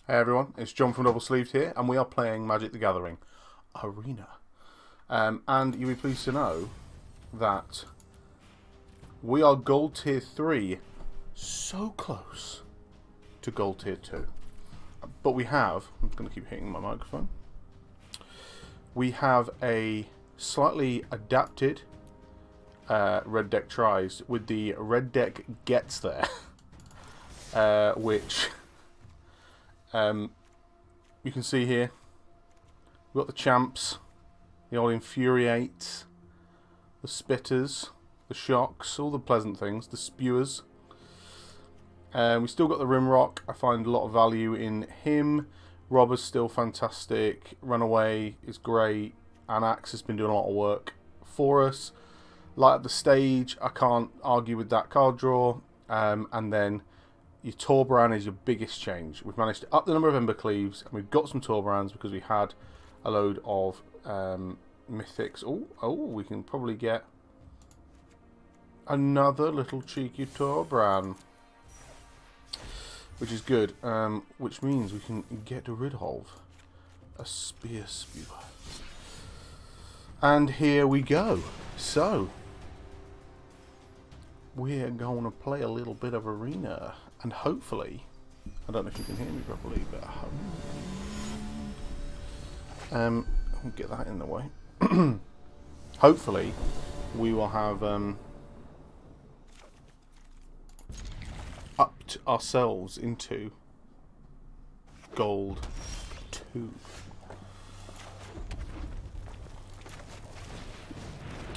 Hey everyone, it's John from DoubleSleeved here, and we are playing Magic the Gathering Arena. And you'll be pleased to know that we are Gold Tier 3, so close to Gold Tier 2. But we have, I'm going to keep hitting my microphone, we have a slightly adapted red deck tries with the red deck gets there, which... you can see here, we've got the champs, the old infuriates, the spitters, the shocks, all the pleasant things, the spewers. We still got the Rimrock. I find a lot of value in him. Robber's still fantastic. Runaway is great. Anax has been doing a lot of work for us. Light up the stage, I can't argue with that card draw. And then your Torbran is your biggest change. We've managed to up the number of Embercleaves, and we've got some Torbrans because we had a load of Mythics. Oh, we can probably get another little cheeky Torbran, which is good. Which means we can get rid of a Spear Spewer. And here we go. So, we're going to play a little bit of Arena. And hopefully, I don't know if you can hear me properly, but I hope. I'll get that in the way. Hopefully, we will have upped ourselves into Gold 2.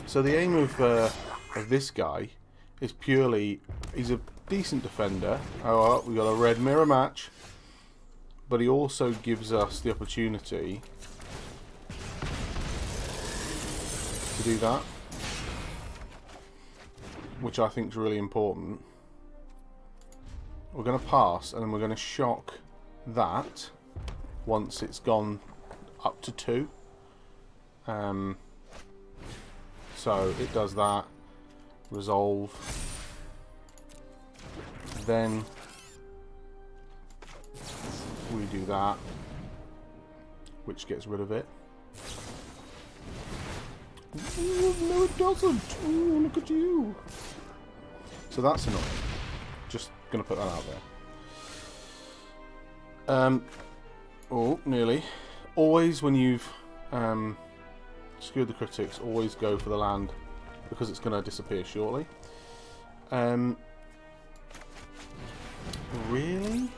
So the aim of this guy is purely, he's a decent defender. Oh, we got a red mirror match, but he also gives us the opportunity to do that, which I think is really important. We're going to pass, and then we're going to shock that once it's gone up to 2. So it does that. Resolve. Then we do that, which gets rid of it. Ooh, no, it doesn't. Ooh, look at you. So that's annoying. Just gonna put that out there. Oh, nearly. Always when you've skewed the critics, always go for the land because it's gonna disappear shortly. Really?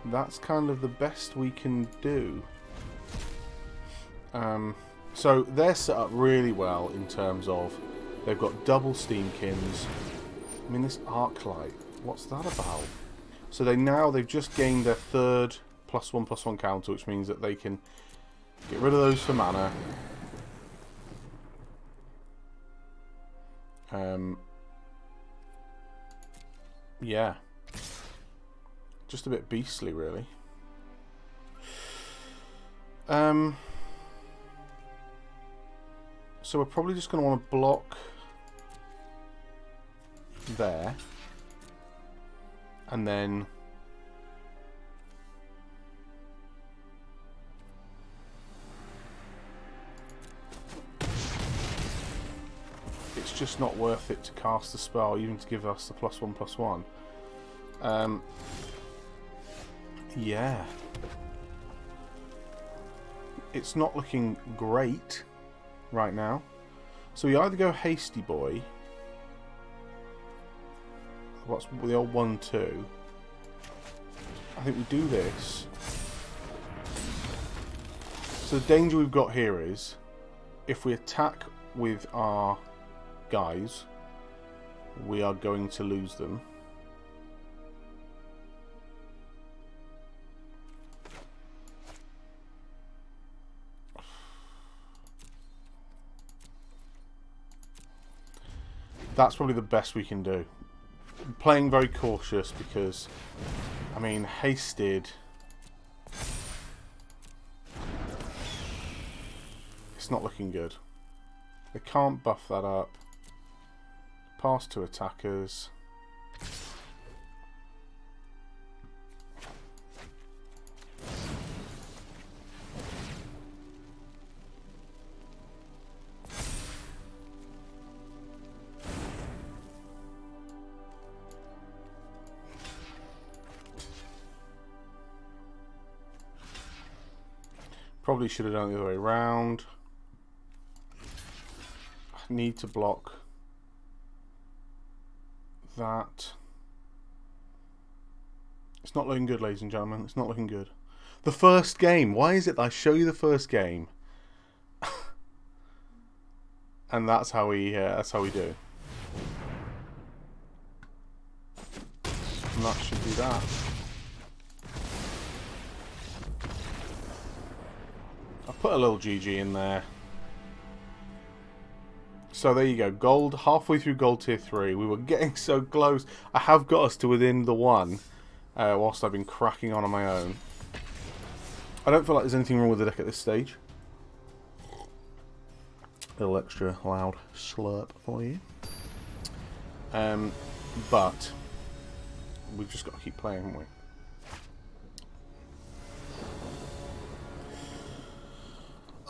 That's kind of the best we can do. So they're set up really well in terms of they've got double Steamkins. I mean, this Arclight, what's that about? So they've just gained their third +1/+1 counter, which means that they can get rid of those for mana. Yeah, just a bit beastly, really. So we're probably just going to want to block there, and then it's just not worth it to cast the spell, even to give us the +1/+1. Yeah, it's not looking great right now. So we either go Hasty Boy, what's the old 1/2. I think we do this. So the danger we've got here is if we attack with our guys, we are going to lose them. That's probably the best we can do. I'm playing very cautious because, I mean, hasted. It's not looking good. They can't buff that up. Pass to attackers. Probably should have done it the other way around. I need to block that. It's not looking good, ladies and gentlemen. It's not looking good. The first game. Why is it that I show you the first game? And that's how we do. And that should do that. I put a little GG in there. So there you go. Gold, halfway through gold tier 3. We were getting so close. I have got us to within the 1. Whilst I've been cracking on my own. I don't feel like there's anything wrong with the deck at this stage. A little extra loud slurp for you. But we've just got to keep playing, haven't we?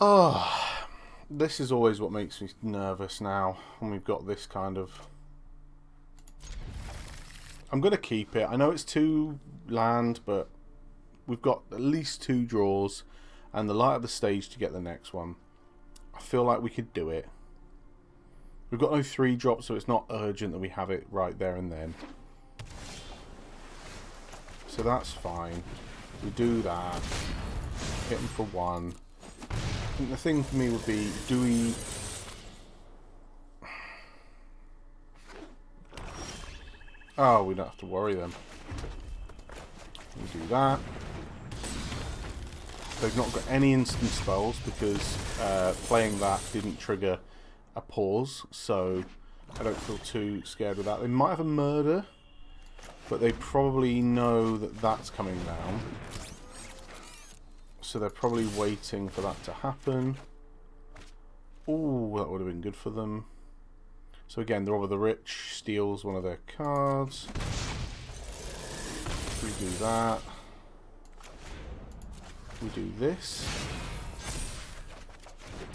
Oh, this is always what makes me nervous now when we've got this kind of... I'm going to keep it. I know it's 2 land, but we've got at least 2 draws and the light of the stage to get the next one. I feel like we could do it. We've got no 3 drops, so it's not urgent that we have it right there and then. So that's fine. We do that. Hit them for 1. I think the thing for me would be, do we... Oh, we don't have to worry then. We do that. They've not got any instant spells because playing that didn't trigger a pause, so I don't feel too scared with that. They might have a murder, but they probably know that that's coming down. So they're probably waiting for that to happen. Ooh, that would have been good for them. So again, the Rob of the Rich steals one of their cards. We do that. We do this.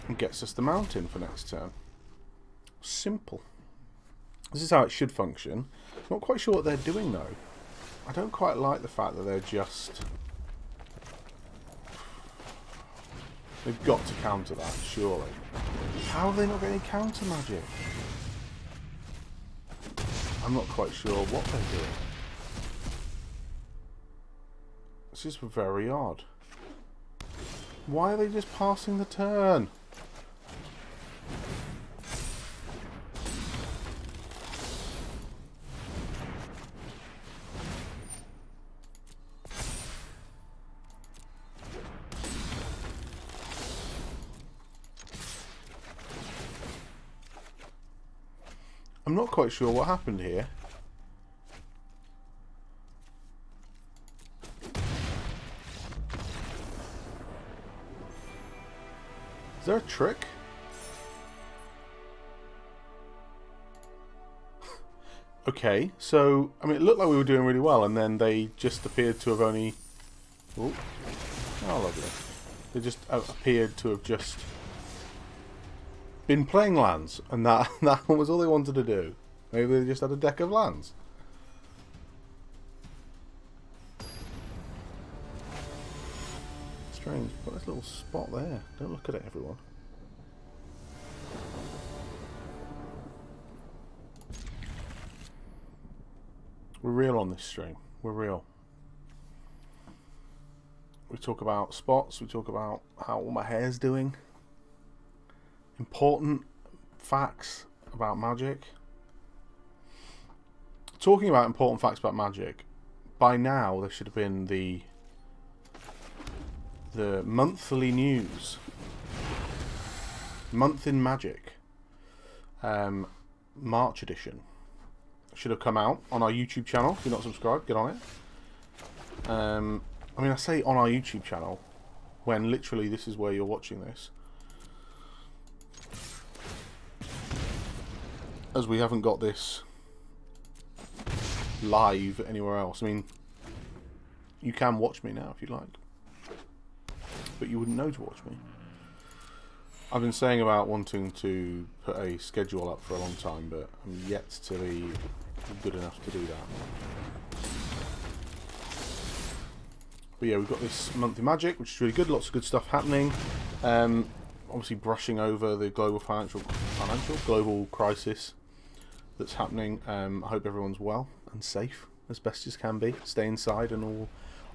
And gets us the mountain for next turn. Simple. This is how it should function. Not quite sure what they're doing though. I don't quite like the fact that they're just... They've got to counter that, surely. How are they not getting counter magic? I'm not quite sure what they're doing. This is very odd. Why are they just passing the turn? I'm not quite sure what happened here. Is there a trick? Okay, so, I mean, it looked like we were doing really well, and then they just appeared to have only... Ooh. Oh, lovely. They just appeared to have just been playing lands, and that was all they wanted to do. Maybe they just had a deck of lands. Strange. Got this little spot there. Don't look at it, everyone. We're real on this stream. We're real. We talk about spots. We talk about how all my hair's doing. Important facts about Magic. Talking about important facts about Magic. By now, there should have been the monthly news. Month in Magic. March edition. Should have come out on our YouTube channel. If you're not subscribed, get on it. I mean, I say on our YouTube channel when literally this is where you're watching this, as we haven't got this live anywhere else. I mean, you can watch me now if you'd like, but you wouldn't know to watch me. I've been saying about wanting to put a schedule up for a long time, but I'm yet to be good enough to do that. But yeah, we've got this monthly magic, which is really good. Lots of good stuff happening. Obviously brushing over the global global crisis that's happening. I hope everyone's well and safe as best as can be. Stay inside and all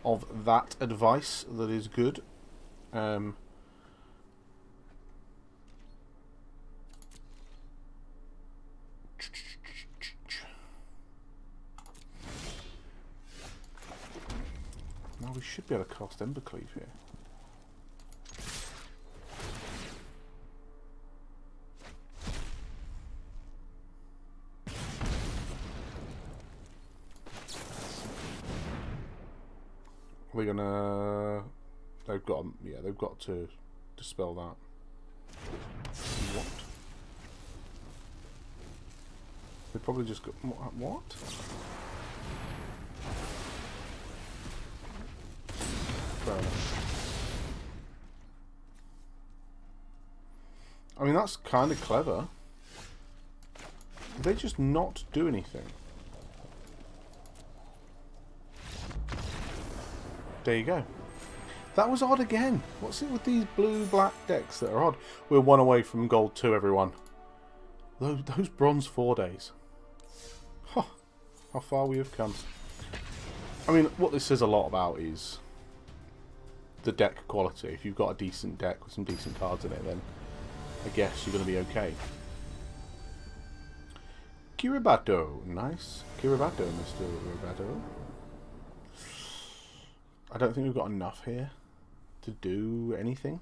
of that advice that is good. Now we should be able to cast MTG here. We're gonna. They've got. Yeah, they've got to dispel that. What? They probably just got. What? Fair enough. I mean, that's kind of clever. Did they just not do anything? There you go. That was odd again. What's it with these blue-black decks that are odd? We're one away from gold 2, everyone. Those bronze 4 days. Huh. How far we have come. I mean, what this says a lot about is the deck quality. If you've got a decent deck with some decent cards in it, then I guess you're going to be okay. Kiribato. Nice. Kiribato, Mr. Kiribato. I don't think we've got enough here to do anything.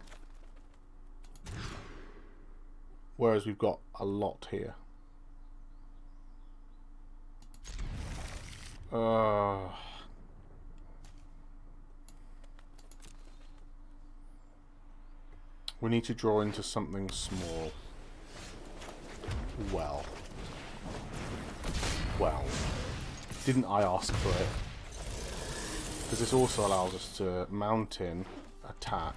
Whereas we've got a lot here. We need to draw into something small. Well. Didn't I ask for it? Because this also allows us to mountain attack.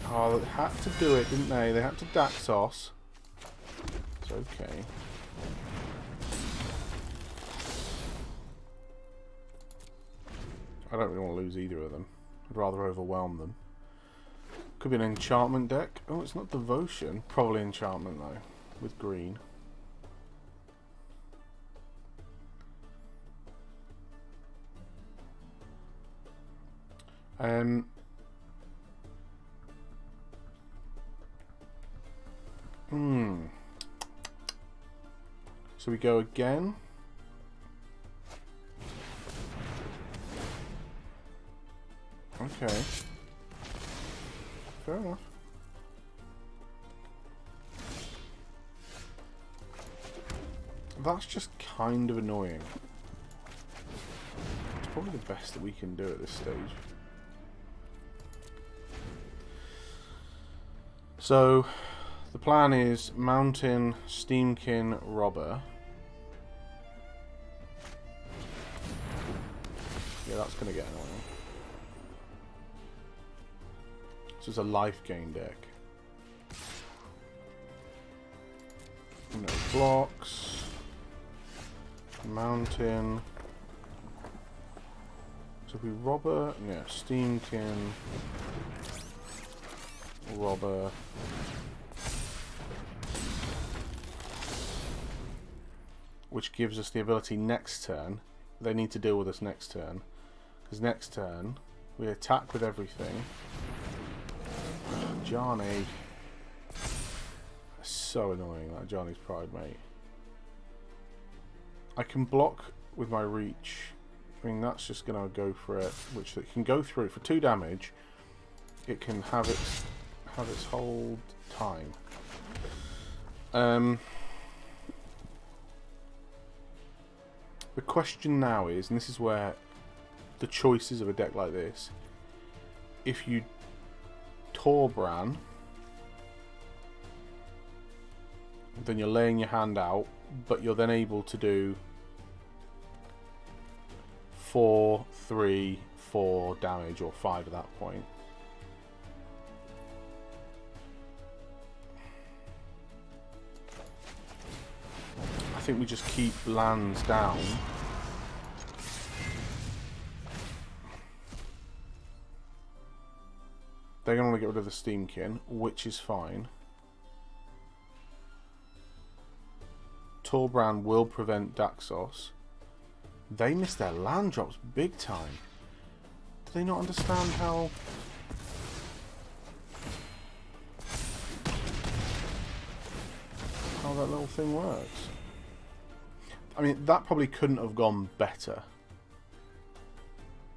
Oh, they had to do it, didn't they? They had to Daxos. It's okay. I don't really want to lose either of them. I'd rather overwhelm them. Could be an enchantment deck. Oh, it's not devotion. Probably enchantment though, with green. So we go again. Okay. Fair enough. That's just kind of annoying. It's probably the best that we can do at this stage. So, the plan is Mountain, Steamkin, Robber. Yeah, that's going to get annoying. This is a life gain deck. No blocks. Mountain. So if we Robber, yeah, Steamkin, Robber. Which gives us the ability next turn. They need to deal with us next turn. Because next turn, we attack with everything. Johnny. That's so annoying, that Johnny's Pride, mate. I can block with my reach. I mean, that's just going to go for it. Which it can go through for 2 damage. It can have its whole time. The question now is, and this is where the choices of a deck like this, if you Torbran, then you're laying your hand out, but you're then able to do 4, 3, 4 damage, or 5 at that point. I think we just keep lands down. They're going to want to get rid of the Steamkin, which is fine. Torbrand will prevent Daxos. They missed their land drops big time. Do they not understand how that little thing works? I mean, that probably couldn't have gone better,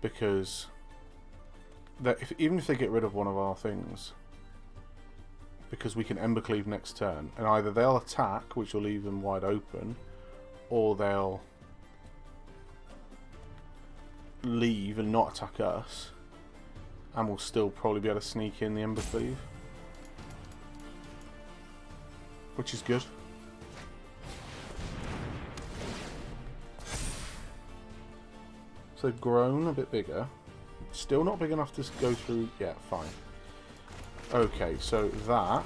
because even if they get rid of one of our things, because we can Embercleave next turn, and either they'll attack, which will leave them wide open, or they'll leave and not attack us, and we'll still probably be able to sneak in the Embercleave, which is good. So they've grown a bit bigger. Still not big enough to go through. Yeah, fine. Okay, so that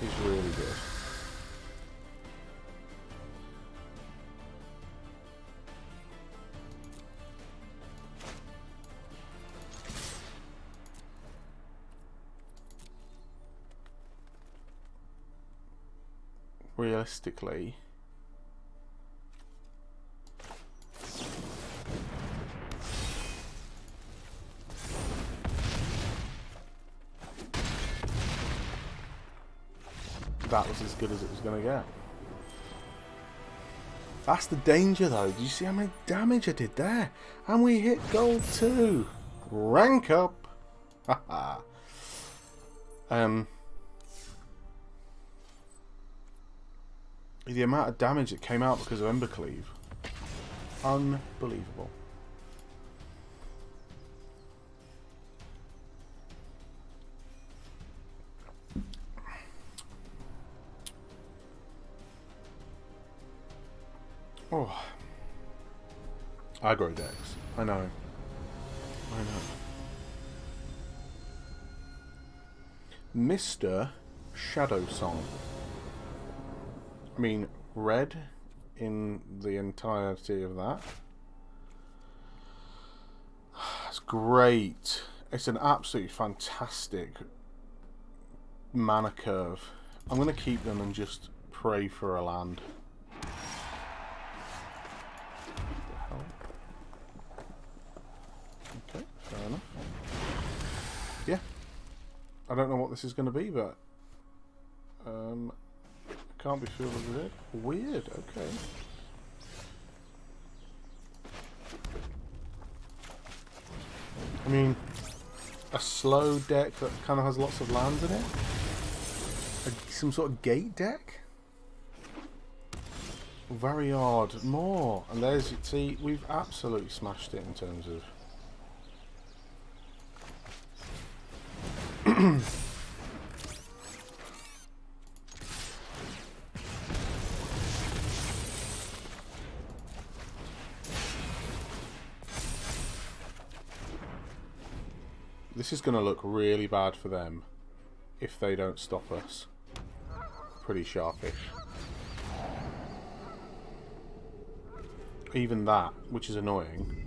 is really good. Realistically, that was as good as it was going to get. That's the danger, though. Do you see how many damage I did there? And we hit gold too. Rank up. Haha. The amount of damage that came out because of Embercleave. Unbelievable. Oh. Aggro decks. I know. I know. Mr. Shadow Song. I mean, red in the entirety of that. It's great. It's an absolutely fantastic mana curve. I'm going to keep them and just pray for a land. Okay, fair enough. Yeah. I don't know what this is going to be, but can't be fielded with it. Weird, okay. I mean, a slow deck that kind of has lots of lands in it? Some sort of gate deck? Very odd. More. And there's, see, we've absolutely smashed it in terms of... This is going to look really bad for them if they don't stop us. Pretty sharpish. Even that, which is annoying.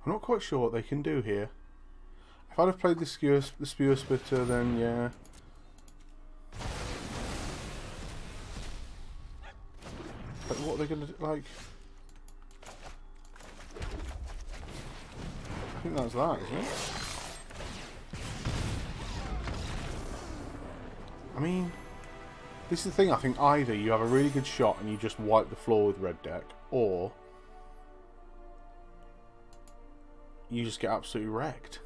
I'm not quite sure what they can do here. If I'd have played the Spear Splitter, then yeah. But what are they going to do? Like, I think that's that, isn't it? I mean, this is the thing. I think either you have a really good shot and you just wipe the floor with red deck, or you just get absolutely wrecked.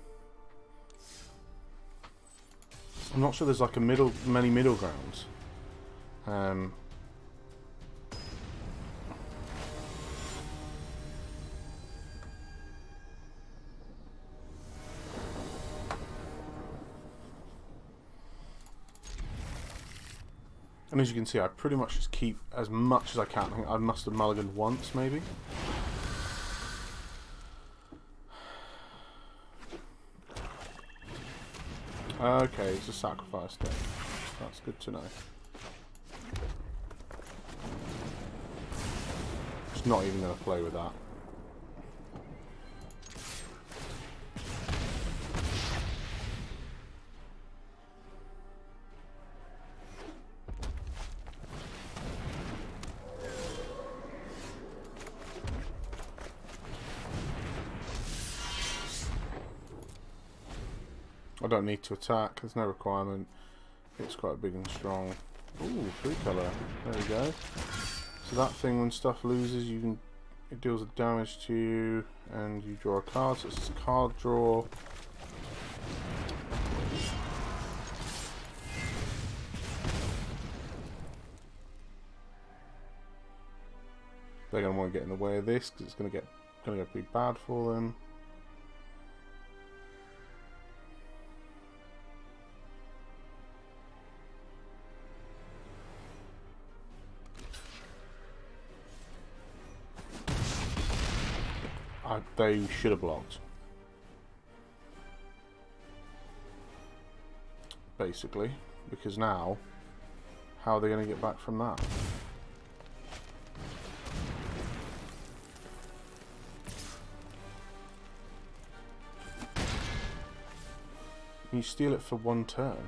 I'm not sure there's like many middle grounds. And as you can see, I pretty much just keep as much as I can. I think I must have mulliganed once, maybe. Okay, it's a sacrifice deck. That's good to know. Just not even going to play with that. I don't need to attack, there's no requirement. It's quite big and strong. Ooh, 3 colour. There we go. So that thing, when stuff loses, you can, it deals a damage to you, and you draw a card. So it's a card draw. They're going to want to get in the way of this because it's going to get pretty bad for them. They should have blocked. Basically, because now, how are they going to get back from that? You steal it for 1 turn.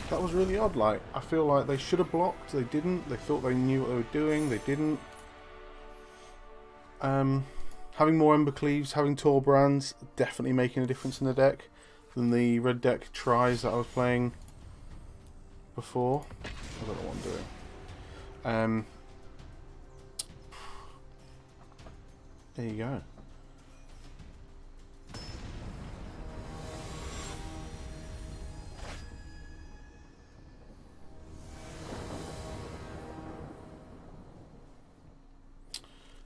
That was really odd. Like, I feel like they should have blocked. They didn't. They thought they knew what they were doing. They didn't. Having more Ember Cleaves, having Torbrands, definitely making a difference in the deck than the red deck tries that I was playing before. I don't know what I'm doing. There you go.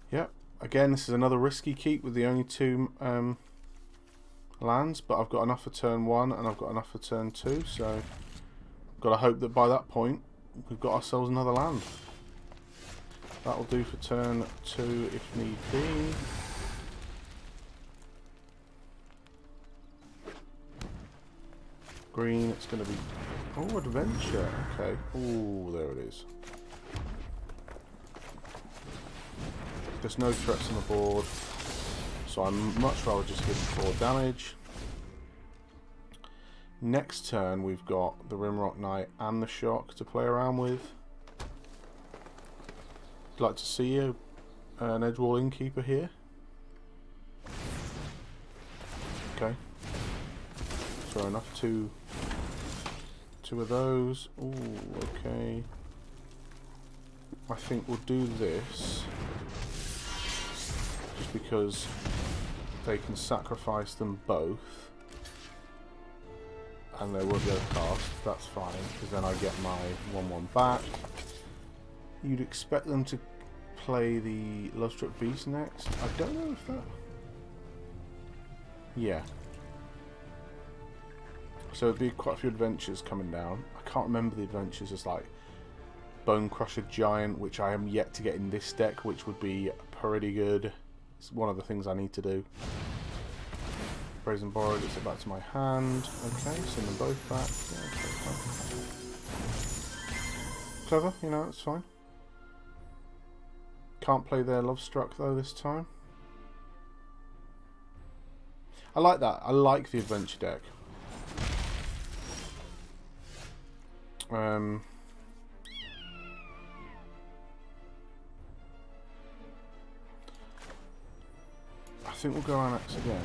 Yep, again this is another risky keep with the only 2 lands, but I've got enough for turn 1 and I've got enough for turn 2, so got to hope that by that point we've got ourselves another land. That'll do for turn 2 if need be. Green, it's going to be... oh, adventure, okay. Oh, there it is. There's no threats on the board, so I'd much rather just give them 4 damage. Next turn we've got the Rimrock Knight and the Shock to play around with. I'd like to see an Edgewall Innkeeper here. Okay. Fair enough, two of those. Ooh, okay. I think we'll do this. Just because they can sacrifice them both and they will be able to cast, that's fine, because then I get my 1/1 back. You'd expect them to play the Lovestruck Beast next. I don't know if that... yeah. So there'd be quite a few adventures coming down. I can't remember the adventures as like Bone Crusher Giant, which I am yet to get in this deck, which would be pretty good. It's one of the things I need to do. Brazen Borrow gets it back to my hand. Okay, send them both back. Yeah, okay, fine. Clever, you know, it's fine. Can't play their Lovestruck though this time. I like that. I like the adventure deck. think we'll go Annex again.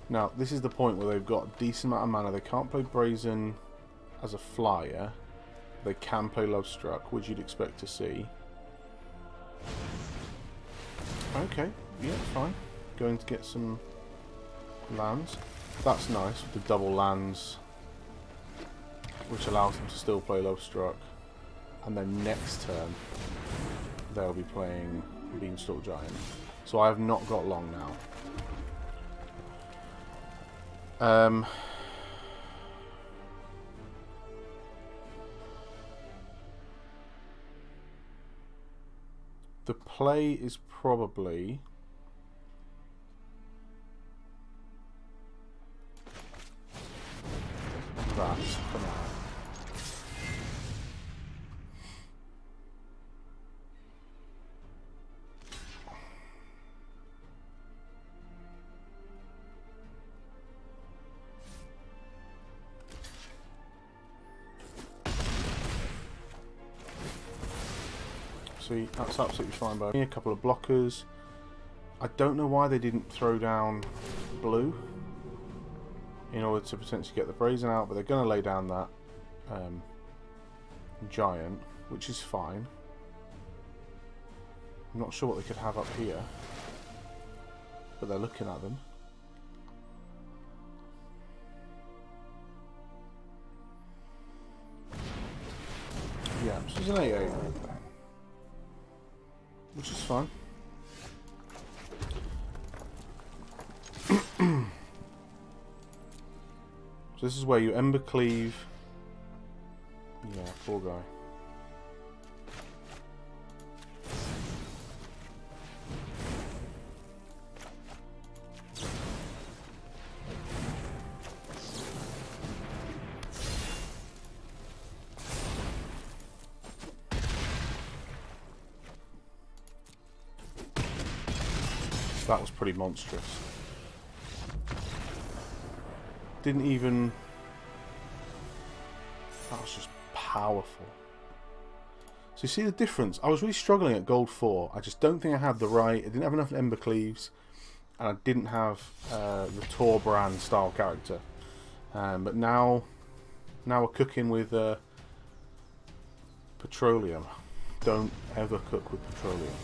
Now, this is the point where they've got a decent amount of mana. They can't play Brazen as a flyer. They can play Lovestruck, which you'd expect to see. Okay, yeah, fine. Going to get some lands. That's nice, with the double lands, which allows them to still play Lovestruck. And then next turn, they'll be playing Beanstalk Giant. So I have not got long now. The play is probably that for now. See, that's absolutely fine by me. A couple of blockers. I don't know why they didn't throw down blue in order to potentially get the Brazen out, but they're going to lay down that Giant, which is fine. I'm not sure what they could have up here, but they're looking at them. Yeah, so it's an 8/8. Which is fine. So this is where you Ember Cleave. Yeah, poor guy. That was pretty monstrous. Didn't even... That was just powerful. So you see the difference? I was really struggling at gold 4. I just don't think I had the right... I didn't have enough Ember Cleaves. And I didn't have the Tor brand style character. But now we're cooking with petroleum. Don't ever cook with petroleum.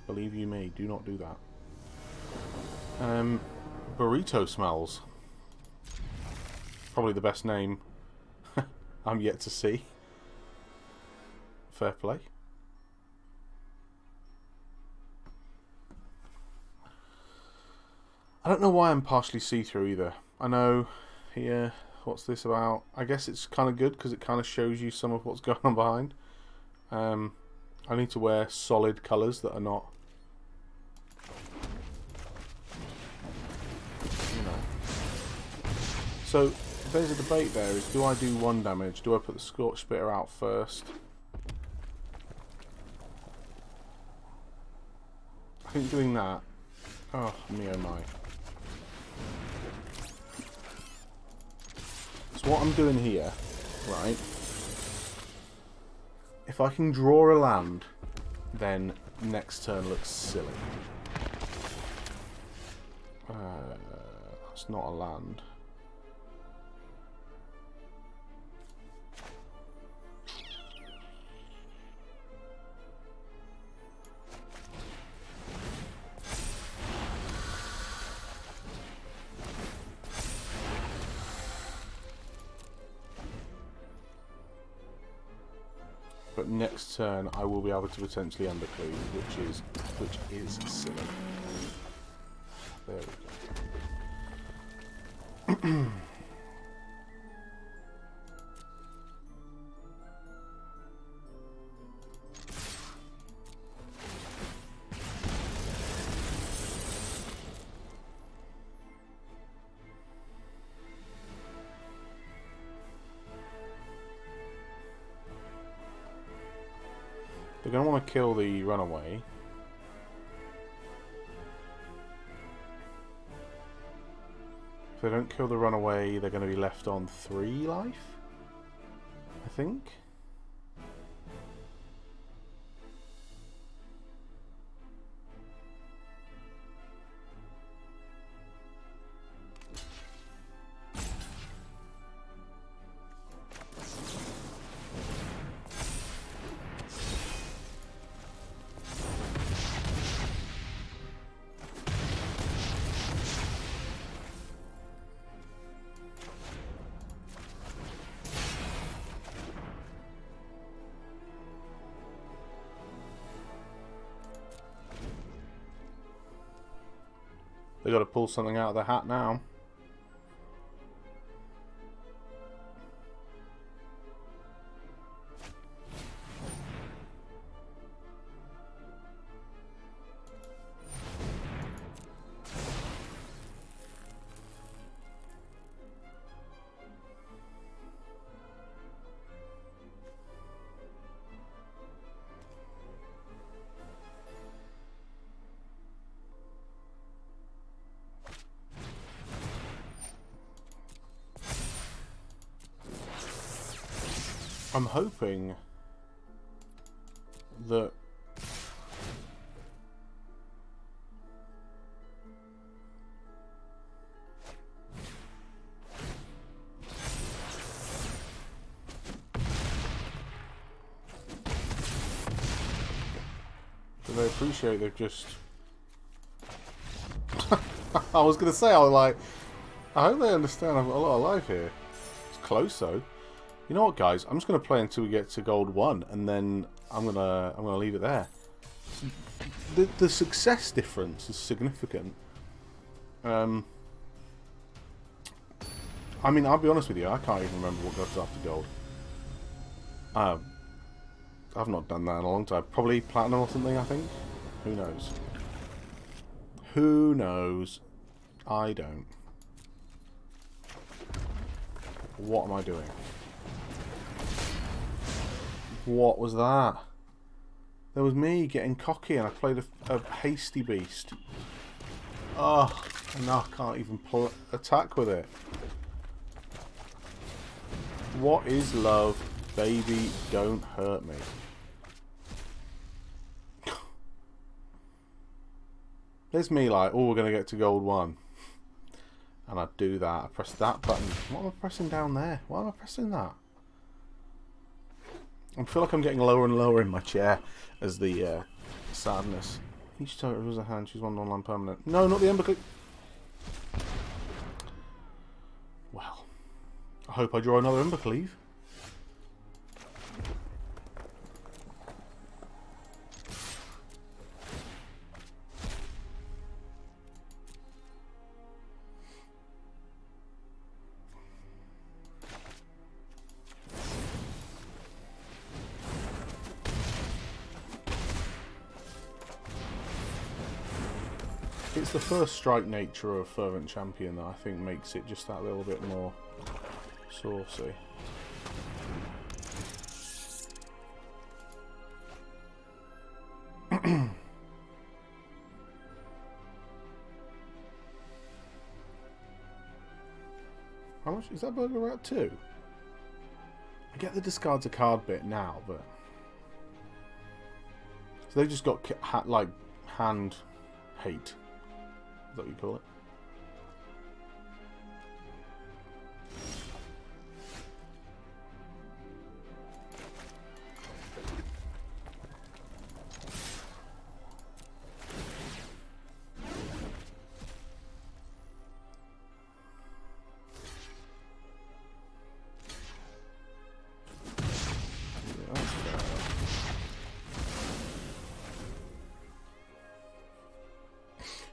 Believe you me, do not do that. Burrito Smells. Probably the best name I'm yet to see. Fair play. I don't know why I'm partially see-through either. I know here, what's this about? I guess it's kind of good because it kind of shows you some of what's going on behind. I need to wear solid colours that are not... So, there's a debate there, is do I do 1 damage? Do I put the Scorch Spitter out first? I think doing that... Oh, me oh my. So what I'm doing here, right, if I can draw a land, then next turn looks silly. That's not a land. But next turn I will be able to potentially undercleave, which is silly. There we go. They're going to want to kill the runaway. If they don't kill the runaway, they're going to be left on 3 life, I think. They got to pull something out of their hat now. I'm hoping that they appreciate they've just I was going to say, I was like, I hope they understand I've got a lot of life here. It's close though. You know what, guys? I'm just going to play until we get to gold 1, and then I'm gonna leave it there. The success difference is significant. I mean, I'll be honest with you, I can't even remember what goes after gold. I've not done that in a long time. Probably platinum or something, I think. Who knows? Who knows? I don't. What am I doing? What was that? There was me getting cocky and I played a hasty beast. Oh, and now I can't even attack with it. What is love? Baby, don't hurt me. There's me like, oh, we're going to get to gold 1. And I do that. I press that button. What am I pressing down there? Why am I pressing that? I feel like I'm getting lower and lower in my chair as the sadness. Each target reveals a hand. Choose one online permanent. No, not the Ember Click. Well, I hope I draw another Ember Cleave. It's the first strike nature of Fervent Champion that I think makes it just that little bit more saucy. How much is that burger at 2? I get the discards a card bit now, but so they just got like hand hate. Is that what you call it?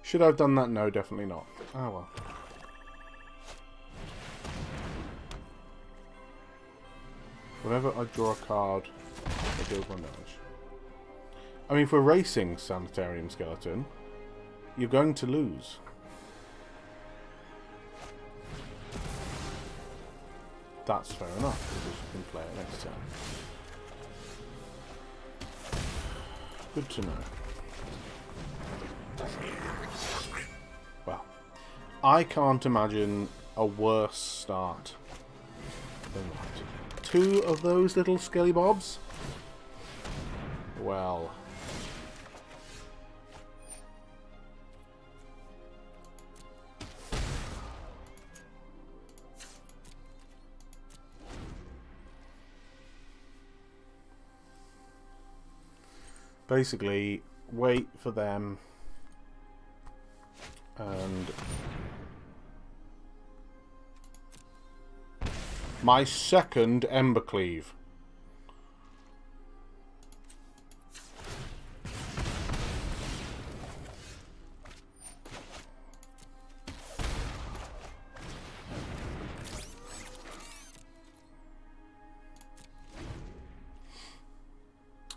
Should I have done that? No, definitely not. Oh well. Whenever I draw a card, I deal one damage. I mean, if we're racing Sanitarium Skeleton, you're going to lose. That's fair enough, because you can play it next time. Good to know. Well, I can't imagine a worse start than that. 2 of those little skelly bobs? Well... basically, wait for them and my second Embercleave.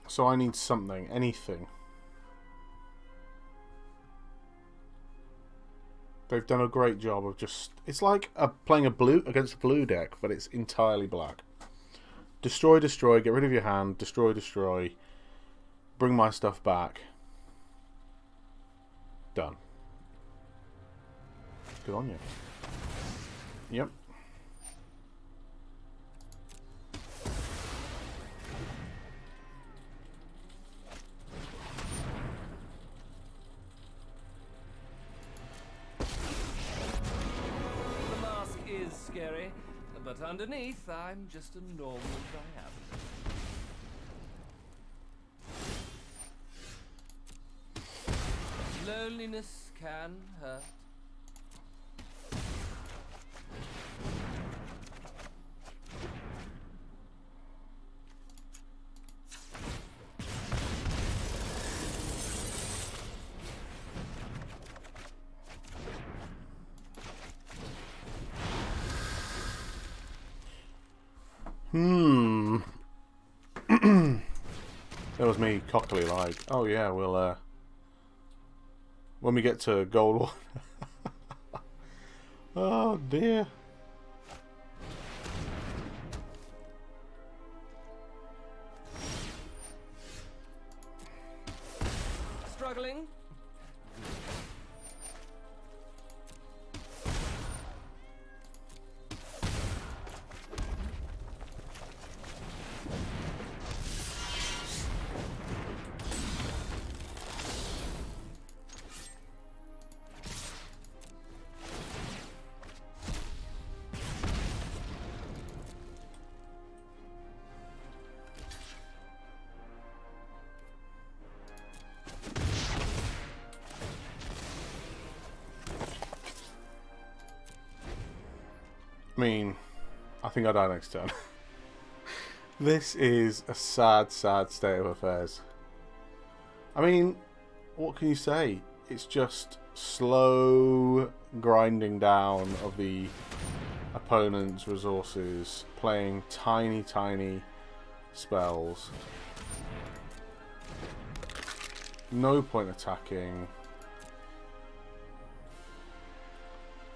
So I need something, anything. They've done a great job of just... It's like playing a blue against a blue deck, but it's entirely black. Destroy, destroy, get rid of your hand, destroy, destroy. Bring my stuff back. Done. Good on you. Yep. Scary, but underneath, I'm just a normal diameter. Loneliness can hurt. That was me cockily like, oh yeah, we'll when we get to gold. Oh dear. Struggling? I mean, I think I die next turn. This is a sad, sad state of affairs. I mean, what can you say? It's just slow grinding down of the opponent's resources, playing tiny, tiny spells. No point attacking.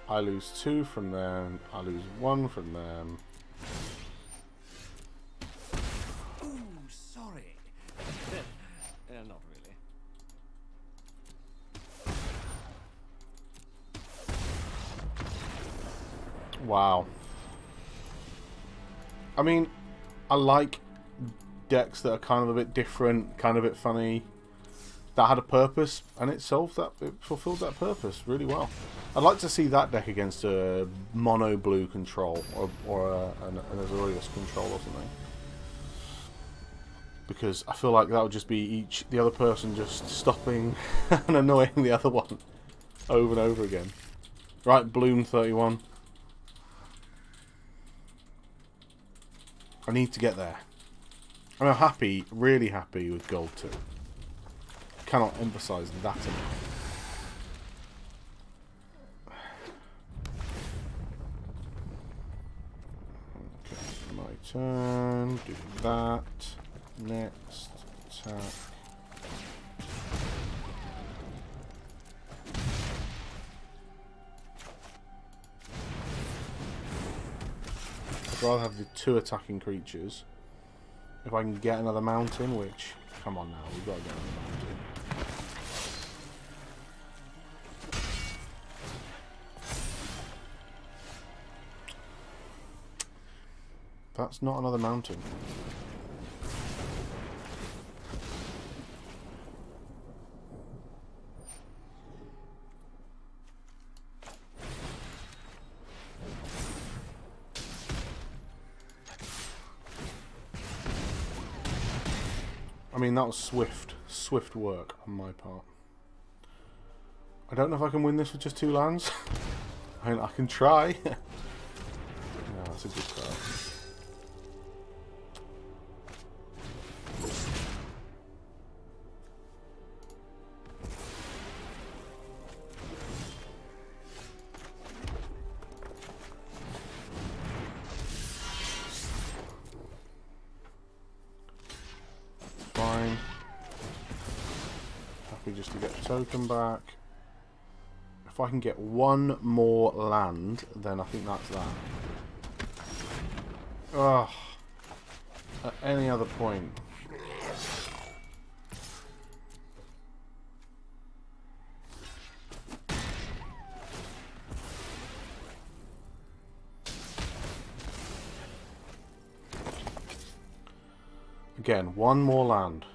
I lose 2 from them. I lose 1 from them. Ooh, sorry. Not really. Wow. I mean, I like decks that are kind of a bit different, kind of a bit funny. That had a purpose, and it solved that. It fulfilled that purpose really well. I'd like to see that deck against a mono blue control or an Azorius control or something, because I feel like that would just be the other person just stopping and annoying the other one over and over again. Right, Bloom 31. I need to get there. I'm happy, really happy with Gold 2. Cannot emphasize that enough. Okay, my turn. Do that. Next attack. I'd rather have the 2 attacking creatures. If I can get another mountain, which, come on now, we've got to get another mountain. That's not another mountain. I mean, that was swift work on my part. I don't know if I can win this with just 2 lands. I mean, I can try. Yeah, that's a good card. Fine. Happy just to get the token back. If I can get 1 more land, then I think that's that. Ugh. At any other point. Again, 1 more land.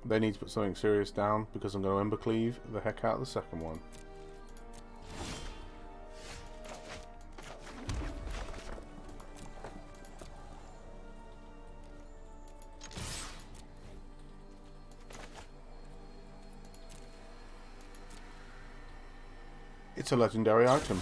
They need to put something serious down because I'm going to Embercleave the heck out of the second one. It's a legendary item.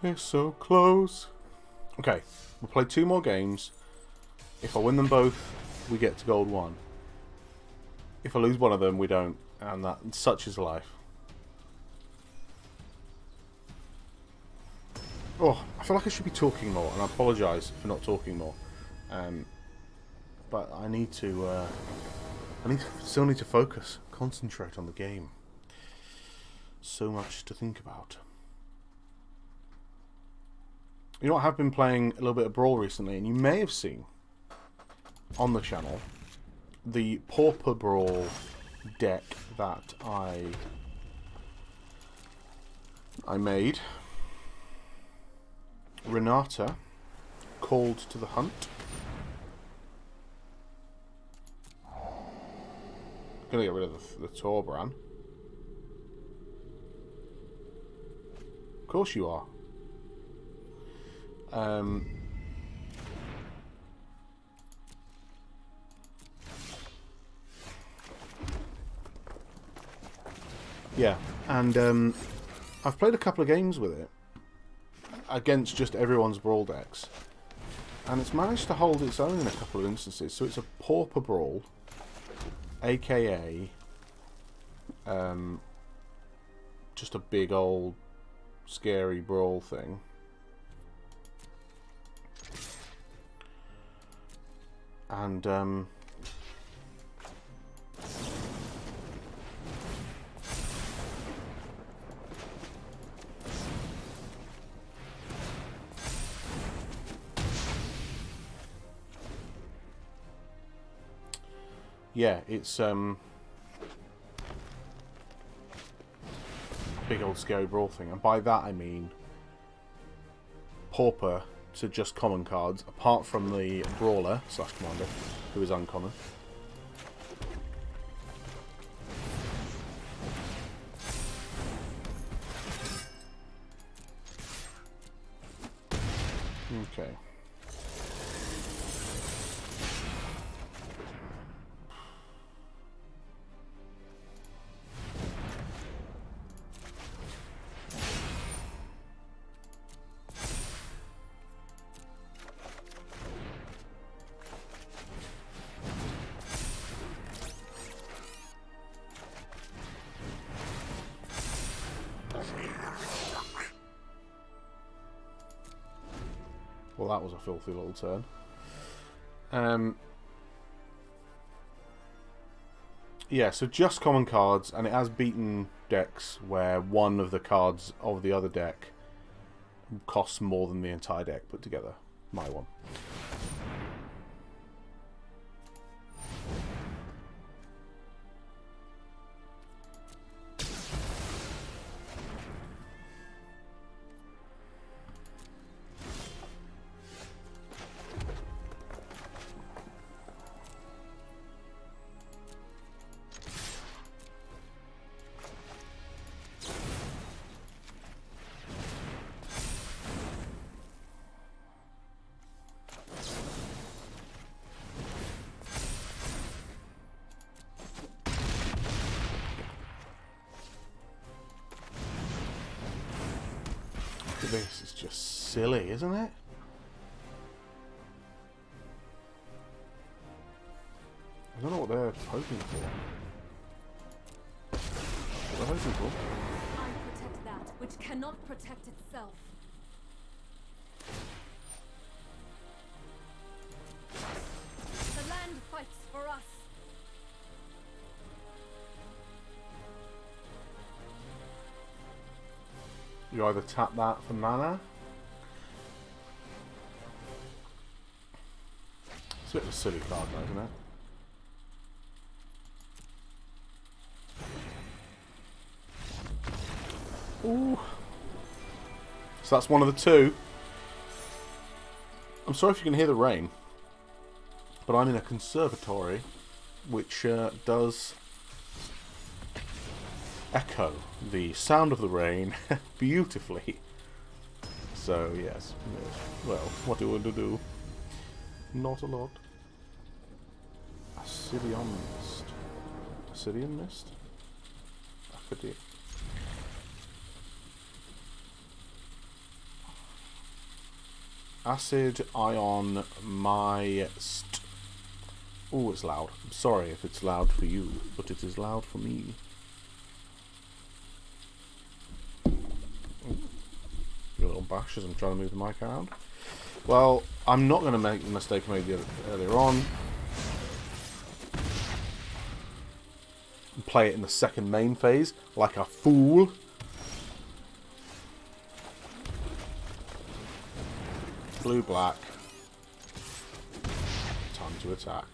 We're so close. Okay, we'll play 2 more games. If I win them both, we get to gold 1. If I lose one of them, we don't. And that such is life. Oh, I feel like I should be talking more, and I apologise for not talking more. But I need to. Still need to focus, concentrate on the game. So much to think about. You know, I have been playing a little bit of Brawl recently, and you may have seen on the channel the Pauper Brawl deck that I made. Renata, Called to the Hunt. Gonna get rid of the Torbran. Of course you are. Yeah, and I've played a couple of games with it against just everyone's Brawl decks, and it's managed to hold its own in a couple of instances. So it's a Pauper Brawl, aka just a big old scary Brawl thing. And yeah, it's big old scary Brawl thing, and by that I mean Pauper to just common cards, apart from the Brawler / Commander, who is uncommon. Okay. Well, that was a filthy little turn. Yeah, so just common cards, and it has beaten decks where one of the cards of the other deck costs more than the entire deck put together. My one. This is just silly, isn't it? I don't know what they're hoping for. What they're hoping for? I protect that which cannot protect itself. The land fights for us. You either tap that for mana. It's a bit of a silly card, though, isn't it? Ooh. So that's one of the two. I'm sorry if you can hear the rain, but I'm in a conservatory which does echo the sound of the rain beautifully. So yes, well, what do you want to do? Not a lot. Ascidian Mist. Ascidian Mist? Acid. Acid Ion Mist. Oh, it's loud. I'm sorry if it's loud for you, but it is loud for me. A little bash as I'm trying to move the mic around. Well, I'm not going to make the mistake I made earlier on and play it in the second main phase like a fool. Blue black. Time to attack.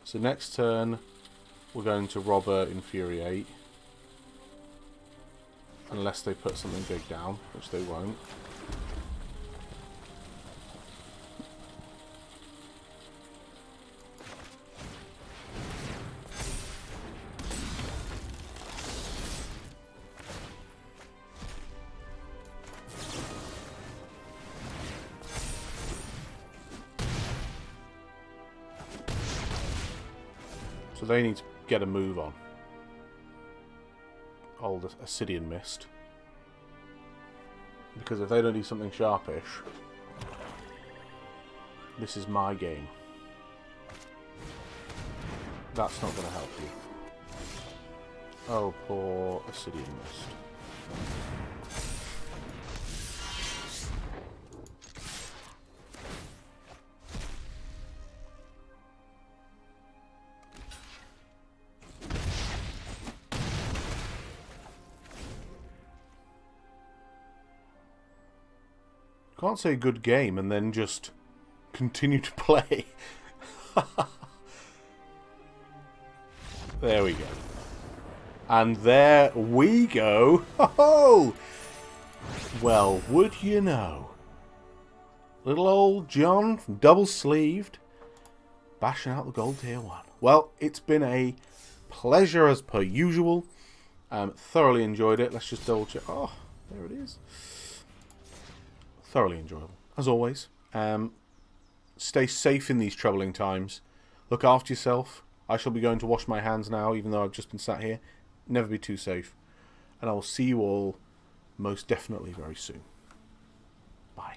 So next turn we're going to Robber Infuriate. Unless they put something big down, which they won't. So they need to get a move on. Old Ascidian Mist. Because if they don't do something sharpish, this is my game. That's not going to help you. Oh, poor Ascidian Mist. Can't say good game and then just continue to play. There we go. And there we go. Ho-ho! Well, would you know? Little old John from DoubleSleeved bashing out the gold tier 1. Well, it's been a pleasure as per usual. Thoroughly enjoyed it. Let's just double check. Oh, there it is. Thoroughly enjoyable, as always. Stay safe in these troubling times. Look after yourself. I shall be going to wash my hands now, even though I've just been sat here. Never be too safe. And I will see you all most definitely very soon. Bye.